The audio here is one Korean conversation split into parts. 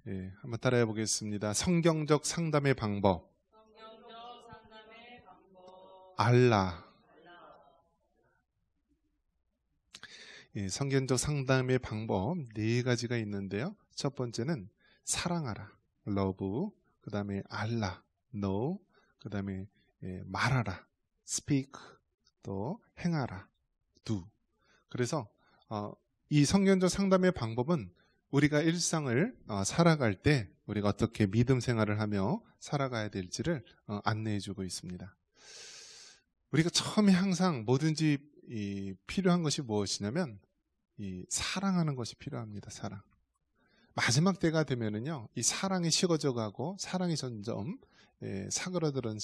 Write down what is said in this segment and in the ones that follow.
예, 한번 따라해 보겠습니다. 성경적 상담의 방법. 알라. 예, 성경적 상담의 방법 네 가지가 있는데요. 첫 번째는 사랑하라, love. 그 다음에 알라, know. 그 다음에 말하라, speak. 또 행하라, do. 그래서 이 성경적 상담의 방법은 우리가 일상을 살아갈 때 우리가 어떻게 믿음 생활을 하며 살아가야 될지를 안내해 주고 있습니다. 우리가 처음에 항상 뭐든지 필요한 것이 무엇이냐면 이 사랑하는 것이 필요합니다. 사랑. 마지막 때가 되면은요, 이 사랑이 식어져 가고 사랑이 점점 사그라드는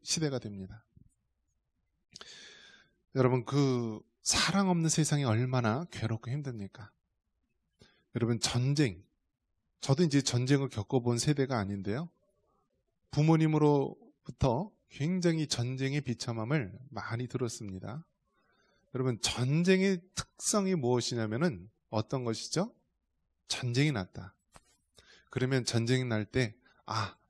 시대가 됩니다. 여러분, 그 사랑 없는 세상이 얼마나 괴롭고 힘듭니까? 여러분, 전쟁. 저도 이제 전쟁을 겪어본 세대가 아닌데요. 부모님으로부터 굉장히 전쟁의 비참함을 많이 들었습니다. 여러분, 전쟁의 특성이 무엇이냐면은 어떤 것이죠? 전쟁이 났다. 그러면 전쟁이 날 때,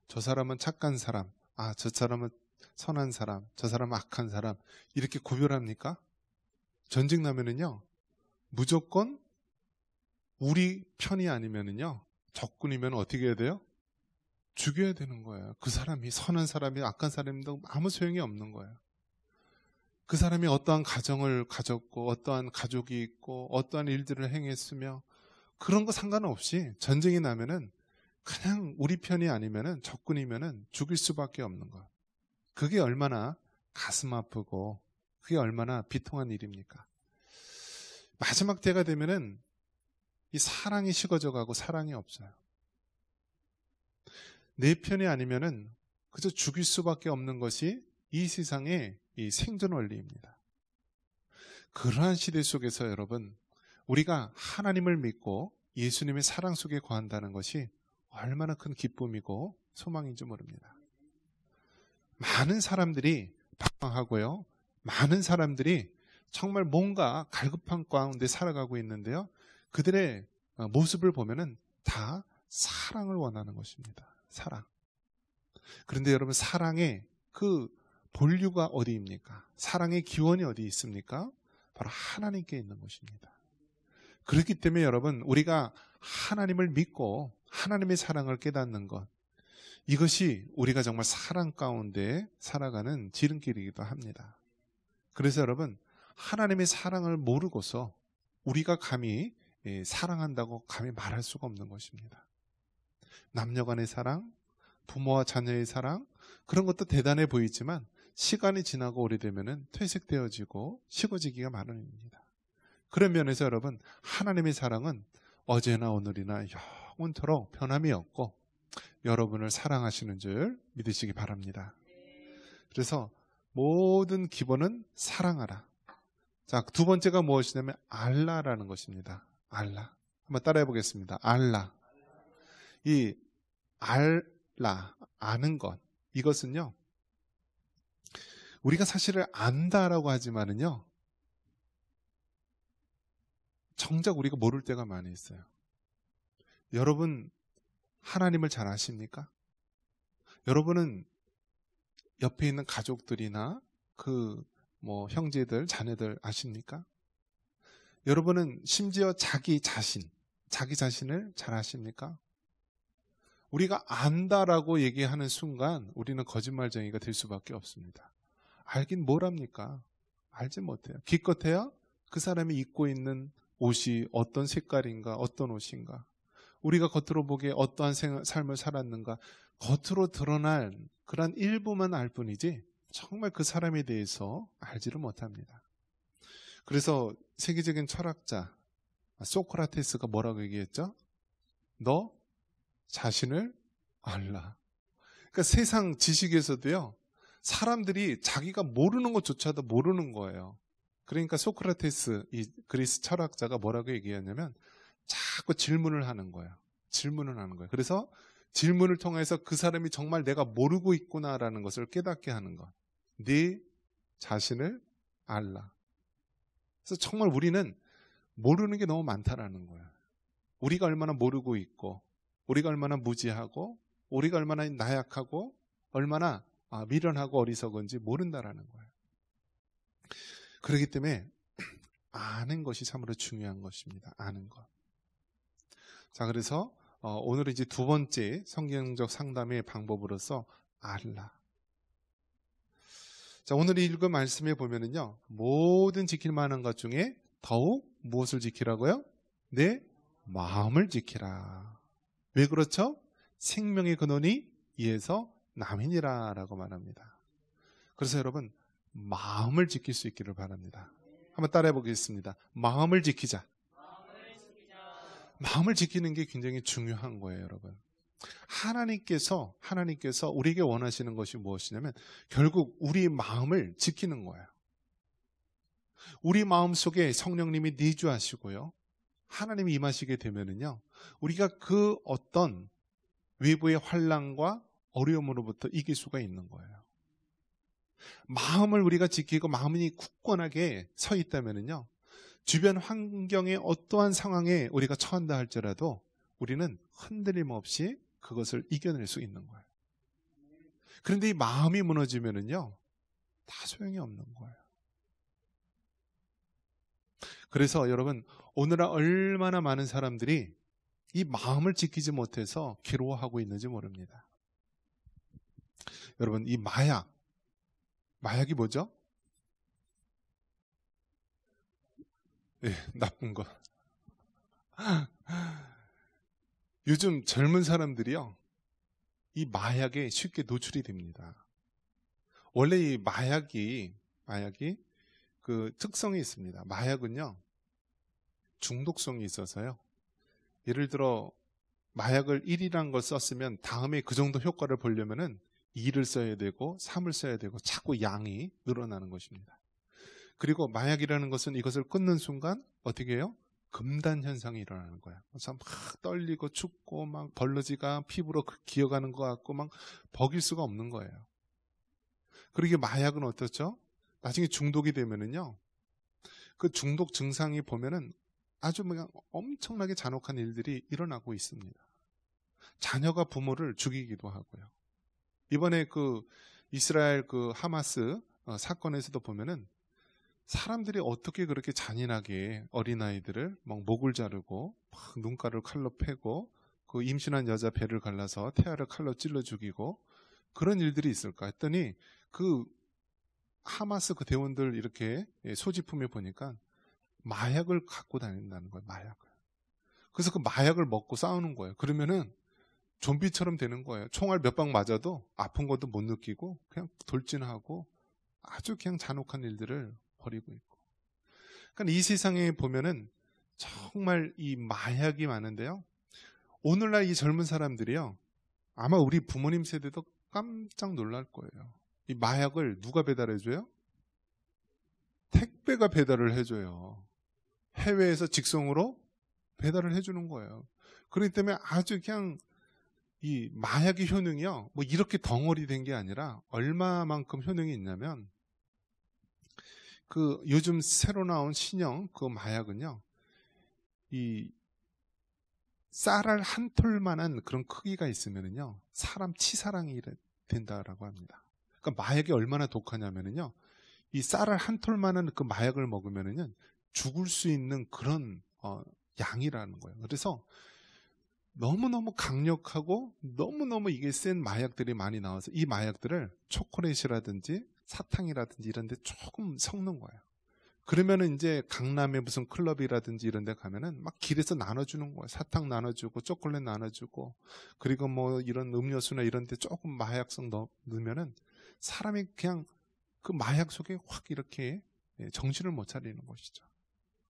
저 사람은 착한 사람, 저 사람은 선한 사람, 저 사람은 악한 사람, 이렇게 구별합니까? 전쟁 나면은요, 무조건 우리 편이 아니면은요, 적군이면 어떻게 해야 돼요? 죽여야 되는 거예요. 그 사람이 선한 사람이 악한 사람도 아무 소용이 없는 거예요. 그 사람이 어떠한 가정을 가졌고 어떠한 가족이 있고 어떠한 일들을 행했으며 그런 거 상관없이 전쟁이 나면은 그냥 우리 편이 아니면은 적군이면은 죽일 수밖에 없는 거예요. 그게 얼마나 가슴 아프고 그게 얼마나 비통한 일입니까? 마지막 때가 되면은 이 사랑이 식어져 가고 사랑이 없어요. 내 편이 아니면은 그저 죽일 수밖에 없는 것이 이 세상의 이 생존 원리입니다. 그러한 시대 속에서 여러분, 우리가 하나님을 믿고 예수님의 사랑 속에 거한다는 것이 얼마나 큰 기쁨이고 소망인지 모릅니다. 많은 사람들이 방황하고요. 많은 사람들이 정말 뭔가 갈급한 가운데 살아가고 있는데요. 그들의 모습을 보면은 다 사랑을 원하는 것입니다. 사랑. 그런데 여러분, 사랑의 그 본류가 어디입니까? 사랑의 기원이 어디 있습니까? 바로 하나님께 있는 것입니다. 그렇기 때문에 여러분, 우리가 하나님을 믿고 하나님의 사랑을 깨닫는 것, 이것이 우리가 정말 사랑 가운데 살아가는 지름길이기도 합니다. 그래서 여러분, 하나님의 사랑을 모르고서 우리가 감히 사랑한다고 감히 말할 수가 없는 것입니다. 남녀 간의 사랑, 부모와 자녀의 사랑, 그런 것도 대단해 보이지만 시간이 지나고 오래되면 퇴색되어지고 식어지기가 마련입니다. 그런 면에서 여러분, 하나님의 사랑은 어제나 오늘이나 영원토록 변함이 없고 여러분을 사랑하시는 줄 믿으시기 바랍니다. 그래서 모든 기본은 사랑하라. 자, 두 번째가 무엇이냐면 알라라는 것입니다. 알라. 한번 따라해 보겠습니다. 알라. 이 알라, 아는 것, 이것은요, 우리가 사실을 안다라고 하지만은요, 정작 우리가 모를 때가 많이 있어요. 여러분, 하나님을 잘 아십니까? 여러분은 옆에 있는 가족들이나 형제들, 자녀들 아십니까? 여러분은 심지어 자기 자신을 잘 아십니까? 우리가 안다라고 얘기하는 순간 우리는 거짓말쟁이가 될 수밖에 없습니다. 알긴 뭘 합니까? 알지 못해요. 기껏해야 그 사람이 입고 있는 옷이 어떤 색깔인가, 어떤 옷인가, 우리가 겉으로 보기에 어떠한 삶을 살았는가, 겉으로 드러난 그런 일부만 알 뿐이지 정말 그 사람에 대해서 알지를 못합니다. 그래서 세계적인 철학자 소크라테스가 뭐라고 얘기했죠? 너 자신을 알라. 그러니까 세상 지식에서도요, 사람들이 자기가 모르는 것조차도 모르는 거예요. 그러니까 소크라테스, 이 그리스 철학자가 뭐라고 얘기했냐면 자꾸 질문을 하는 거예요. 질문을 하는 거예요. 그래서 질문을 통해서 그 사람이 정말 내가 모르고 있구나라는 것을 깨닫게 하는 것. 네 자신을 알라. 그래서 정말 우리는 모르는 게 너무 많다라는 거예요. 우리가 얼마나 모르고 있고 우리가 얼마나 무지하고 우리가 얼마나 나약하고 얼마나 미련하고 어리석은지 모른다라는 거예요. 그렇기 때문에 아는 것이 참으로 중요한 것입니다. 아는 것. 자, 그래서 오늘은 이제 두 번째 성경적 상담의 방법으로서 알라. 자, 오늘 읽은 말씀에 보면은요, 모든 지킬 만한 것 중에 더욱 무엇을 지키라고요? 내 마음을 지키라. 왜 그렇죠? 생명의 근원이 이에서 남이니라 라고 말합니다. 그래서 여러분, 마음을 지킬 수 있기를 바랍니다. 한번 따라해 보겠습니다. 마음을 지키자. 마음을 지키는 게 굉장히 중요한 거예요, 여러분. 하나님께서 우리에게 원하시는 것이 무엇이냐면 결국 우리 마음을 지키는 거예요. 우리 마음 속에 성령님이 내주하시고요. 하나님이 임하시게 되면은요, 우리가 그 어떤 외부의 환난과 어려움으로부터 이길 수가 있는 거예요. 마음을 우리가 지키고 마음이 굳건하게 서 있다면은요, 주변 환경의 어떠한 상황에 우리가 처한다 할지라도 우리는 흔들림 없이 그것을 이겨낼 수 있는 거예요. 그런데 이 마음이 무너지면은요, 다 소용이 없는 거예요. 그래서 여러분, 오늘날 얼마나 많은 사람들이 이 마음을 지키지 못해서 괴로워하고 있는지 모릅니다. 여러분, 이 마약이 뭐죠? 네, 나쁜 거. 요즘 젊은 사람들이요, 이 마약에 쉽게 노출이 됩니다. 원래 이 마약이 그 특성이 있습니다. 마약은요, 중독성이 있어서요. 예를 들어 마약을 1이라는 걸 썼으면 다음에 그 정도 효과를 보려면은 2를 써야 되고 3을 써야 되고 자꾸 양이 늘어나는 것입니다. 그리고 마약이라는 것은 이것을 끊는 순간 어떻게 해요? 금단 현상이 일어나는 거예요. 그래서 막 떨리고 춥고 막 벌러지가 피부로 기어가는 것 같고 막 버길 수가 없는 거예요. 그리고 마약은 어떻죠? 나중에 중독이 되면은요, 그 중독 증상이 보면은 아주 그냥 엄청나게 잔혹한 일들이 일어나고 있습니다. 자녀가 부모를 죽이기도 하고요. 이번에 그 이스라엘 그 하마스 사건에서도 보면은 사람들이 어떻게 그렇게 잔인하게 어린아이들을 막 목을 자르고 막 눈가를 칼로 패고 그 임신한 여자 배를 갈라서 태아를 칼로 찔러 죽이고 그런 일들이 있을까 했더니 그 하마스 그 대원들 이렇게 소지품에 보니까 마약을 갖고 다닌다는 거예요. 마약을. 그래서 그 마약을 먹고 싸우는 거예요. 그러면은 좀비처럼 되는 거예요. 총알 몇 방 맞아도 아픈 것도 못 느끼고 그냥 돌진하고 아주 그냥 잔혹한 일들을 벌이고 있고. 그러니까 이 세상에 보면은 정말 이 마약이 많은데요. 오늘날 이 젊은 사람들이요, 아마 우리 부모님 세대도 깜짝 놀랄 거예요. 이 마약을 누가 배달해줘요? 택배가 배달을 해줘요. 해외에서 직송으로 배달을 해주는 거예요. 그렇기 때문에 아주 그냥 이 마약의 효능이요, 뭐 이렇게 덩어리 된 게 아니라 얼마만큼 효능이 있냐면, 그 요즘 새로 나온 신형 그 마약은요, 이 쌀알 한 톨만한 그런 크기가 있으면은요, 사람 치사량이 된다라고 합니다. 그러니까 마약이 얼마나 독하냐면은요, 이 쌀알 한 톨만한 그 마약을 먹으면은요, 죽을 수 있는 그런 양이라는 거예요. 그래서 너무너무 강력하고 너무너무 이게 센 마약들이 많이 나와서 이 마약들을 초콜릿이라든지 사탕이라든지 이런 데 조금 섞는 거예요. 그러면은 이제 강남의 무슨 클럽이라든지 이런 데 가면은 막 길에서 나눠주는 거예요. 사탕 나눠주고 초콜릿 나눠주고, 그리고 뭐 이런 음료수나 이런 데 조금 마약성 넣으면은 사람이 그냥 그 마약 속에 확 이렇게 정신을 못 차리는 것이죠.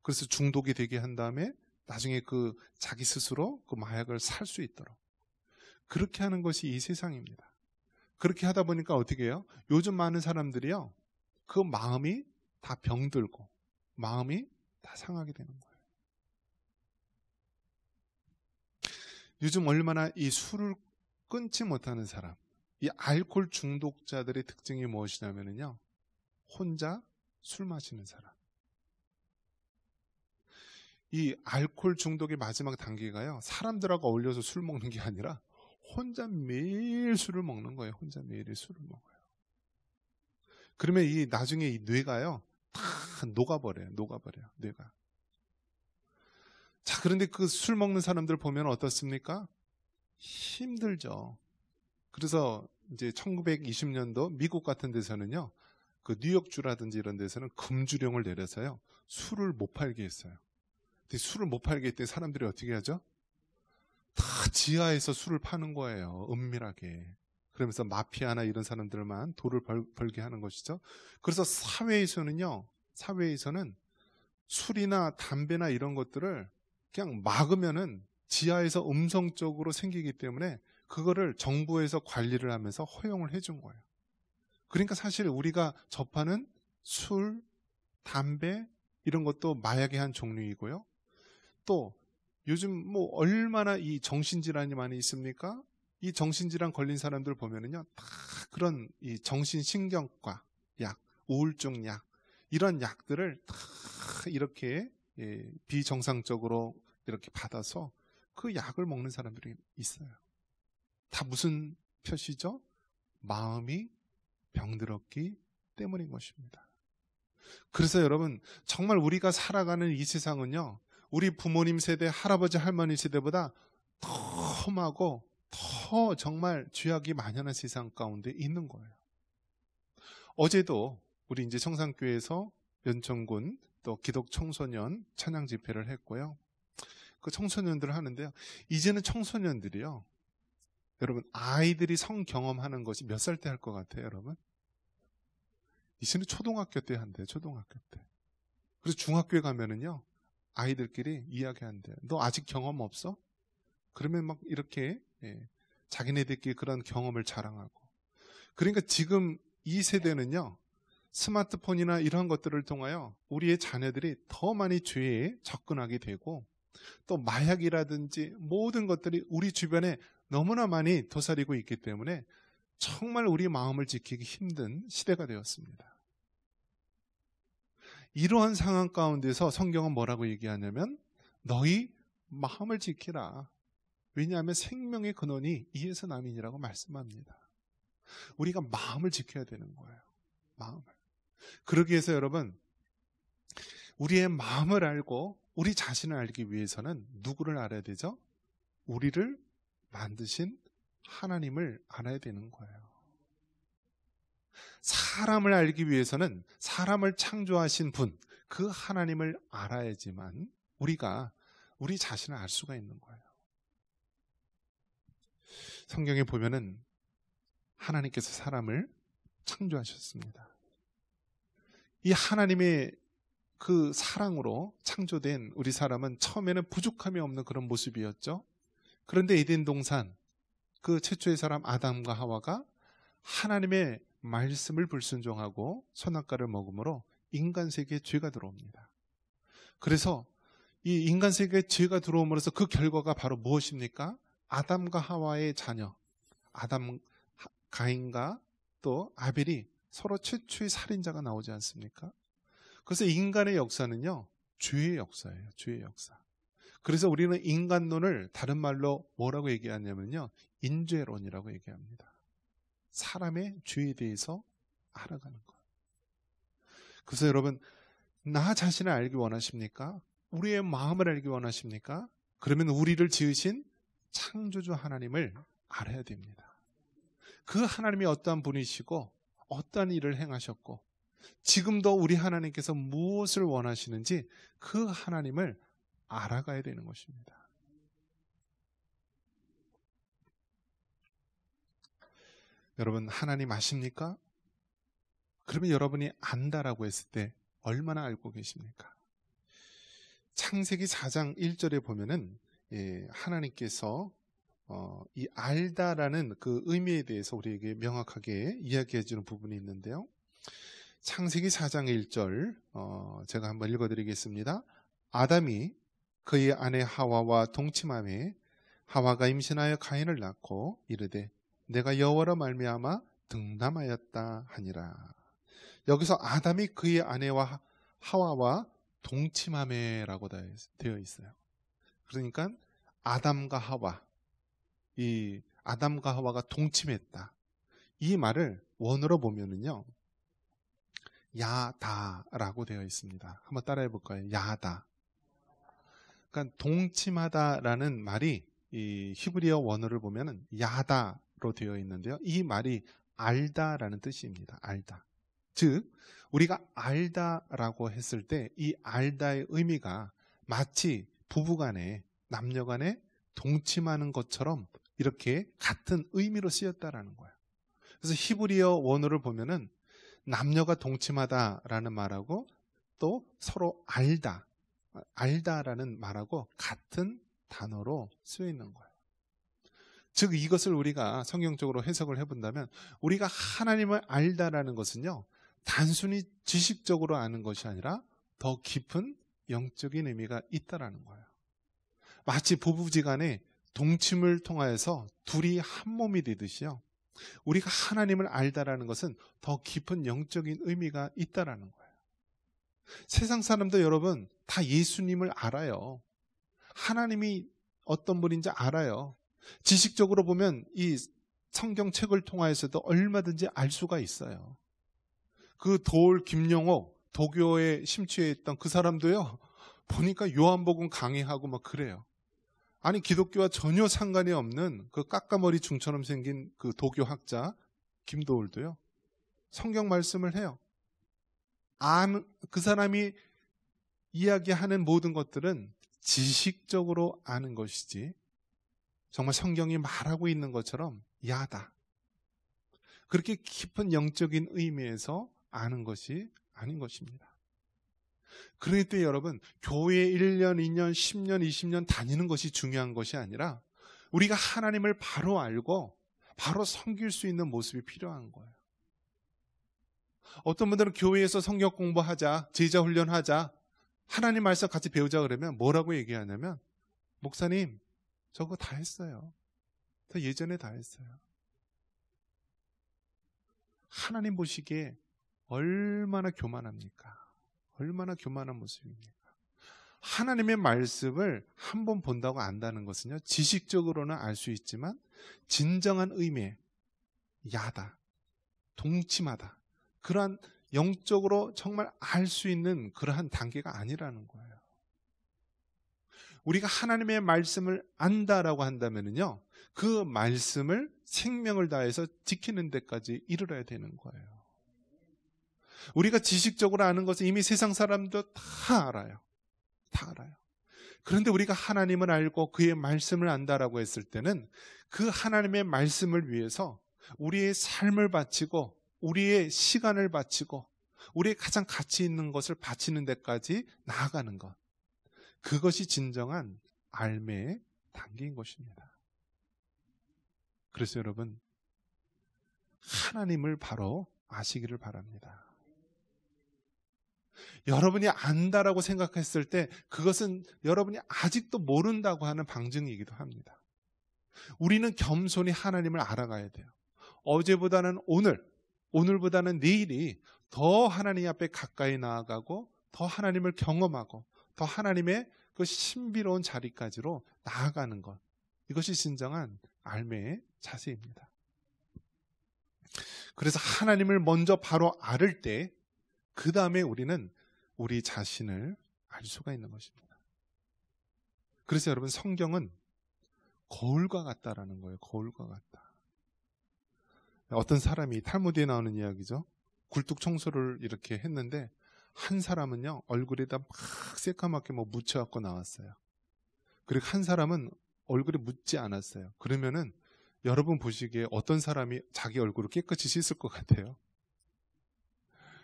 그래서 중독이 되게 한 다음에 나중에 그 자기 스스로 그 마약을 살 수 있도록 그렇게 하는 것이 이 세상입니다. 그렇게 하다 보니까 어떻게 해요? 요즘 많은 사람들이요, 그 마음이 다 병들고 마음이 다 상하게 되는 거예요. 요즘 얼마나 이 술을 끊지 못하는 사람, 이 알코올 중독자들의 특징이 무엇이냐면요, 혼자 술 마시는 사람. 이 알코올 중독의 마지막 단계가요, 사람들하고 어울려서 술 먹는 게 아니라 혼자 매일 술을 먹는 거예요. 혼자 매일 술을 먹어요. 그러면 이 나중에 이 뇌가요 다 녹아버려요. 뇌가. 자, 그런데 그 술 먹는 사람들 보면 어떻습니까? 힘들죠. 그래서 이제 1920년도 미국 같은 데서는요, 그 뉴욕주라든지 이런 데서는 금주령을 내려서요, 술을 못 팔게 했어요. 근데 술을 못 팔게 했더니 사람들이 어떻게 하죠? 다 지하에서 술을 파는 거예요. 은밀하게. 그러면서 마피아나 이런 사람들만 돈을 벌게 하는 것이죠. 그래서 사회에서는 술이나 담배나 이런 것들을 그냥 막으면은 지하에서 음성적으로 생기기 때문에 그거를 정부에서 관리를 하면서 허용을 해준 거예요. 그러니까 사실 우리가 접하는 술, 담배 이런 것도 마약의 한 종류이고요. 또 요즘 뭐 얼마나 이 정신질환이 많이 있습니까? 이 정신질환 걸린 사람들 보면은요, 다 그런 이 정신신경과 약, 우울증 약 이런 약들을 다 이렇게 비정상적으로 이렇게 받아서 그 약을 먹는 사람들이 있어요. 다 무슨 표시죠? 마음이 병들었기 때문인 것입니다. 그래서 여러분, 정말 우리가 살아가는 이 세상은요, 우리 부모님 세대, 할아버지 할머니 세대보다 더 험하고 더 정말 죄악이 만연한 세상 가운데 있는 거예요. 어제도 우리 이제 청산교회에서 연천군 또 기독 청소년 찬양 집회를 했고요. 그 청소년들을 하는데요, 이제는 청소년들이요, 여러분, 아이들이 성 경험하는 것이 몇 살 때 할 것 같아요, 여러분? 이제는 초등학교 때 한대요, 초등학교 때. 그래서 중학교에 가면은요, 아이들끼리 이야기한대요. 너 아직 경험 없어? 그러면 막 이렇게 자기네들끼리 그런 경험을 자랑하고. 그러니까 지금 이 세대는요, 스마트폰이나 이런 것들을 통하여 우리의 자녀들이 더 많이 죄에 접근하게 되고, 또 마약이라든지 모든 것들이 우리 주변에 너무나 많이 도사리고 있기 때문에 정말 우리 마음을 지키기 힘든 시대가 되었습니다. 이러한 상황 가운데서 성경은 뭐라고 얘기하냐면, 너희 마음을 지키라. 왜냐하면 생명의 근원이 이에서 남이니라고 말씀합니다. 우리가 마음을 지켜야 되는 거예요. 마음을. 그러기 위해서 여러분, 우리의 마음을 알고 우리 자신을 알기 위해서는 누구를 알아야 되죠? 우리를 만드신 하나님을 알아야 되는 거예요. 사람을 알기 위해서는 사람을 창조하신 분, 그 하나님을 알아야지만 우리가 우리 자신을 알 수가 있는 거예요. 성경에 보면은 하나님께서 사람을 창조하셨습니다. 이 하나님의 그 사랑으로 창조된 우리 사람은 처음에는 부족함이 없는 그런 모습이었죠. 그런데 에덴 동산, 그 최초의 사람 아담과 하와가 하나님의 말씀을 불순종하고 선악과를 먹음으로 인간 세계에 죄가 들어옵니다. 그래서 이 인간 세계에 죄가 들어옴으로써 그 결과가 바로 무엇입니까? 아담과 하와의 자녀, 가인과 또 아벨이 서로 최초의 살인자가 나오지 않습니까? 그래서 인간의 역사는요, 죄의 역사예요. 죄의 역사. 그래서 우리는 인간론을 다른 말로 뭐라고 얘기하냐면요, 인죄론이라고 얘기합니다. 사람의 죄에 대해서 알아가는 거예요. 그래서 여러분, 나 자신을 알기 원하십니까? 우리의 마음을 알기 원하십니까? 그러면 우리를 지으신 창조주 하나님을 알아야 됩니다. 그 하나님이 어떠한 분이시고 어떠한 일을 행하셨고 지금도 우리 하나님께서 무엇을 원하시는지 그 하나님을 알아가야 되는 것입니다. 여러분, 하나님 아십니까? 그러면 여러분이 안다라고 했을 때 얼마나 알고 계십니까? 창세기 4장 1절에 보면은 하나님께서 이 알다라는 그 의미에 대해서 우리에게 명확하게 이야기해 주는 부분이 있는데요. 창세기 4장 1절 제가 한번 읽어드리겠습니다. 아담이 그의 아내 하와와 동침하매 하와가 임신하여 가인을 낳고 이르되 내가 여호와로 말미암아 등남하였다 하니라. 여기서 아담이 그의 아내와 하와와 동침함에라고 되어 있어요. 그러니까 아담과 하와가 동침했다. 이 말을 원어로 보면은요, 야다라고 되어 있습니다. 한번 따라해 볼까요? 야다. 그러니까 동침하다라는 말이 이 히브리어 원어를 보면은 야다로 되어 있는데요. 이 말이 알다라는 뜻입니다. 알다. 즉 우리가 알다라고 했을 때 이 알다의 의미가 마치 부부간에 남녀간에 동침하는 것처럼 이렇게 같은 의미로 쓰였다라는 거예요. 그래서 히브리어 원어를 보면은 남녀가 동침하다라는 말하고 또 서로 알다라는 말하고 같은 단어로 쓰여 있는 거예요. 즉 이것을 우리가 성경적으로 해석을 해본다면 우리가 하나님을 알다라는 것은요, 단순히 지식적으로 아는 것이 아니라 더 깊은 영적인 의미가 있다라는 거예요. 마치 부부지간에 동침을 통하여서 둘이 한 몸이 되듯이요, 우리가 하나님을 알다라는 것은 더 깊은 영적인 의미가 있다라는 거예요. 세상 사람도 여러분 다 예수님을 알아요. 하나님이 어떤 분인지 알아요. 지식적으로 보면 이 성경책을 통하여서도 얼마든지 알 수가 있어요. 그 김영옥 도교에 심취해 있던 그 사람도요, 보니까 요한복음 강의하고 막 그래요. 아니 기독교와 전혀 상관이 없는 그 까까머리 중처럼 생긴 그 도교학자 김도울도요, 성경 말씀을 해요. 그 사람이 이야기하는 모든 것들은 지식적으로 아는 것이지 정말 성경이 말하고 있는 것처럼 야다, 그렇게 깊은 영적인 의미에서 아는 것이 아닌 것입니다. 그러기 때문에 여러분, 교회에 1년, 2년, 10년, 20년 다니는 것이 중요한 것이 아니라 우리가 하나님을 바로 알고 바로 섬길 수 있는 모습이 필요한 거예요. 어떤 분들은 교회에서 성경 공부하자, 제자 훈련하자, 하나님 말씀 같이 배우자 그러면 뭐라고 얘기하냐면, 목사님 저거 다 했어요. 저 예전에 다 했어요. 하나님 보시기에 얼마나 교만합니까? 얼마나 교만한 모습입니까? 하나님의 말씀을 한 번 본다고 안다는 것은요, 지식적으로는 알 수 있지만 진정한 의미의 야다, 동침하다, 그러한 영적으로 정말 알 수 있는 그러한 단계가 아니라는 거예요. 우리가 하나님의 말씀을 안다라고 한다면요, 그 말씀을 생명을 다해서 지키는 데까지 이르러야 되는 거예요. 우리가 지식적으로 아는 것은 이미 세상 사람도 다 알아요. 다 알아요. 그런데 우리가 하나님을 알고 그의 말씀을 안다라고 했을 때는 그 하나님의 말씀을 위해서 우리의 삶을 바치고 우리의 시간을 바치고 우리의 가장 가치 있는 것을 바치는 데까지 나아가는 것, 그것이 진정한 알매의 단계인 것입니다. 그래서 여러분, 하나님을 바로 아시기를 바랍니다. 여러분이 안다라고 생각했을 때 그것은 여러분이 아직도 모른다고 하는 방증이기도 합니다. 우리는 겸손히 하나님을 알아가야 돼요. 어제보다는 오늘보다는 내일이 더 하나님 앞에 가까이 나아가고 더 하나님을 경험하고 더 하나님의 그 신비로운 자리까지로 나아가는 것, 이것이 진정한 알매의 자세입니다. 그래서 하나님을 먼저 바로 알을 때 그 다음에 우리는 우리 자신을 알 수가 있는 것입니다. 그래서 여러분, 성경은 거울과 같다라는 거예요. 거울과 같다. 어떤 사람이 탈무드에 나오는 이야기죠. 굴뚝 청소를 이렇게 했는데 한 사람은요, 얼굴에다 막 새까맣게 묻혀갖고 나왔어요. 그리고 한 사람은 얼굴에 묻지 않았어요. 그러면은 여러분 보시기에 어떤 사람이 자기 얼굴을 깨끗이 씻을 것 같아요?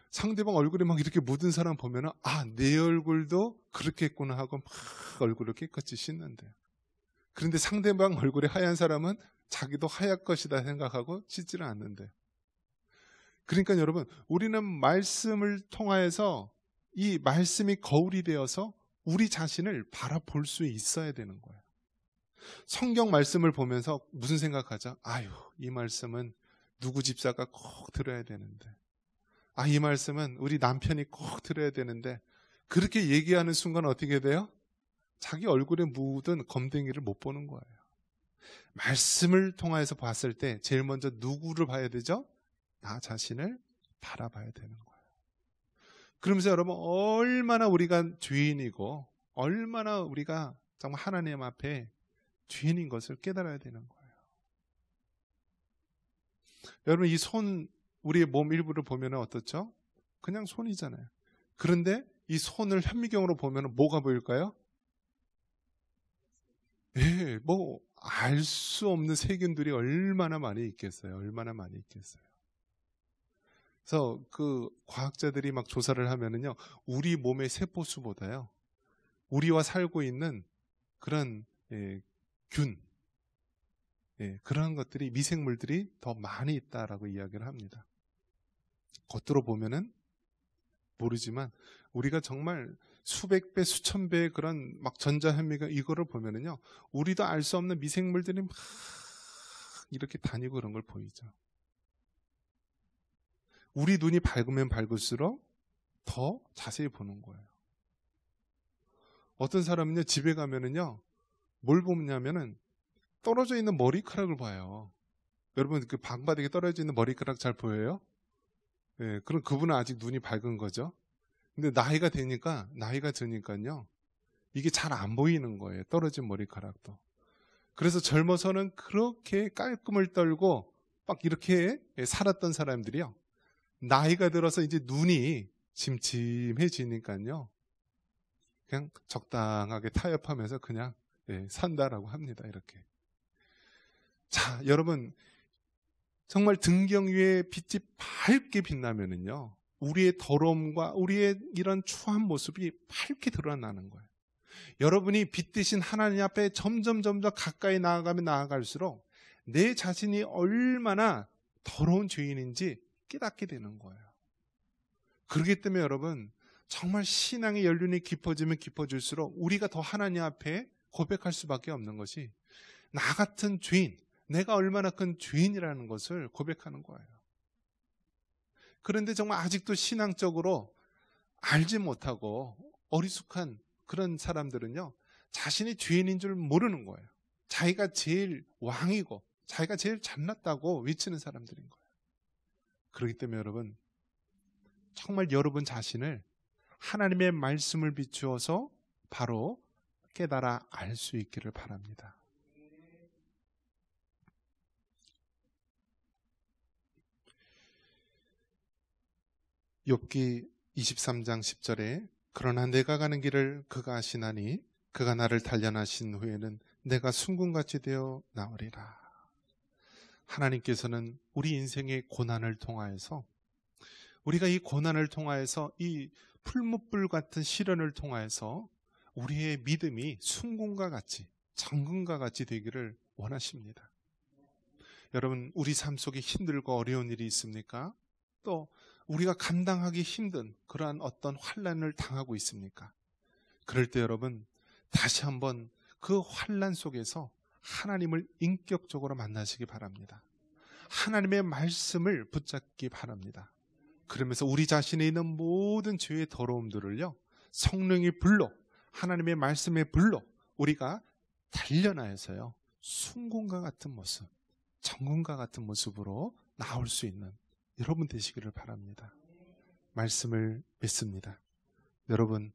상대방 얼굴에 막 이렇게 묻은 사람 보면은, 아, 내 얼굴도 그렇게 했구나 하고 막 얼굴을 깨끗이 씻는데요. 그런데 상대방 얼굴에 하얀 사람은 자기도 하얄 것이다 생각하고 씻지를 않는데. 그러니까 여러분, 우리는 말씀을 통하여서 이 말씀이 거울이 되어서 우리 자신을 바라볼 수 있어야 되는 거예요. 성경 말씀을 보면서 무슨 생각하죠? 아유, 이 말씀은 누구 집사가 꼭 들어야 되는데, 이 말씀은 우리 남편이 꼭 들어야 되는데, 그렇게 얘기하는 순간 어떻게 돼요? 자기 얼굴에 묻은 검댕이를 못 보는 거예요. 말씀을 통해서 봤을 때 제일 먼저 누구를 봐야 되죠? 나 자신을 바라봐야 되는 거예요. 그러면서 여러분, 얼마나 우리가 죄인이고 얼마나 우리가 정말 하나님 앞에 죄인인 것을 깨달아야 되는 거예요. 여러분, 이 손, 우리의 몸 일부를 보면 어떻죠? 그냥 손이잖아요. 그런데 이 손을 현미경으로 보면 뭐가 보일까요? 예, 뭐 알 수 없는 세균들이 얼마나 많이 있겠어요. 얼마나 많이 있겠어요. 그래서 그 과학자들이 막 조사를 하면은요, 우리 몸의 세포수보다요, 우리와 살고 있는 그런 균, 그러한 것들이, 미생물들이 더 많이 있다라고 이야기를 합니다. 겉으로 보면은 모르지만 우리가 정말 수백 배, 수천 배의 그런 막 전자현미경 이거를 보면은요, 우리도 알 수 없는 미생물들이 막 이렇게 다니고 그런 걸 보이죠. 우리 눈이 밝으면 밝을수록 더 자세히 보는 거예요. 어떤 사람은요, 집에 가면은요, 뭘 보냐면은 떨어져 있는 머리카락을 봐요. 여러분, 그 방바닥에 떨어져 있는 머리카락 잘 보여요? 예, 그럼 그분은 아직 눈이 밝은 거죠. 근데 나이가 드니까요, 이게 잘 안 보이는 거예요. 떨어진 머리카락도. 그래서 젊어서는 그렇게 깔끔을 떨고 막 이렇게 살았던 사람들이요, 나이가 들어서 이제 눈이 침침해지니까요, 그냥 적당하게 타협하면서 그냥 산다라고 합니다. 이렇게. 자, 여러분, 정말 등경 위에 빛이 밝게 빛나면은요, 우리의 더러움과 우리의 이런 추한 모습이 밝게 드러나는 거예요. 여러분이 빛 대신 하나님 앞에 점점 가까이 나아가면 나아갈수록 내 자신이 얼마나 더러운 죄인인지 깨닫게 되는 거예요. 그렇기 때문에 여러분, 정말 신앙의 연륜이 깊어지면 깊어질수록 우리가 더 하나님 앞에 고백할 수밖에 없는 것이, 나 같은 죄인, 내가 얼마나 큰 죄인이라는 것을 고백하는 거예요. 그런데 정말 아직도 신앙적으로 알지 못하고 어리숙한 그런 사람들은요, 자신이 죄인인 줄 모르는 거예요. 자기가 제일 왕이고 자기가 제일 잘났다고 외치는 사람들인 거예요. 그렇기 때문에 여러분, 정말 여러분 자신을 하나님의 말씀을 비추어서 바로 깨달아 알 수 있기를 바랍니다. 욥기 23장 10절에 그러나 내가 가는 길을 그가 아시나니 그가 나를 단련하신 후에는 내가 순금같이 되어 나으리라. 하나님께서는 우리 인생의 고난을 통하여서, 우리가 이 고난을 통하여서, 이 풀무불 같은 시련을 통하여서 우리의 믿음이 순금과 같이, 정금과 같이 되기를 원하십니다. 여러분, 우리 삶 속에 힘들고 어려운 일이 있습니까? 또 우리가 감당하기 힘든 그러한 어떤 환난을 당하고 있습니까? 그럴 때 여러분, 다시 한번 그 환난 속에서 하나님을 인격적으로 만나시기 바랍니다. 하나님의 말씀을 붙잡기 바랍니다. 그러면서 우리 자신에 있는 모든 죄의 더러움들을요, 성령의 불로, 하나님의 말씀의 불로 우리가 단련하여서요, 순금과 같은 모습, 정금과 같은 모습으로 나올 수 있는 여러분 되시기를 바랍니다. 말씀을 믿습니다. 여러분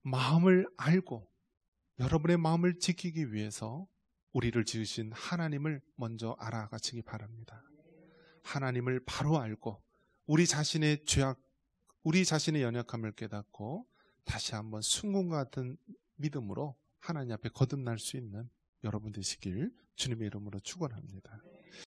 마음을 알고 여러분의 마음을 지키기 위해서 우리를 지으신 하나님을 먼저 알아가시기 바랍니다. 하나님을 바로 알고 우리 자신의 죄악, 우리 자신의 연약함을 깨닫고 다시 한번 순금과 같은 믿음으로 하나님 앞에 거듭날 수 있는 여러분 되시길 주님의 이름으로 축원합니다.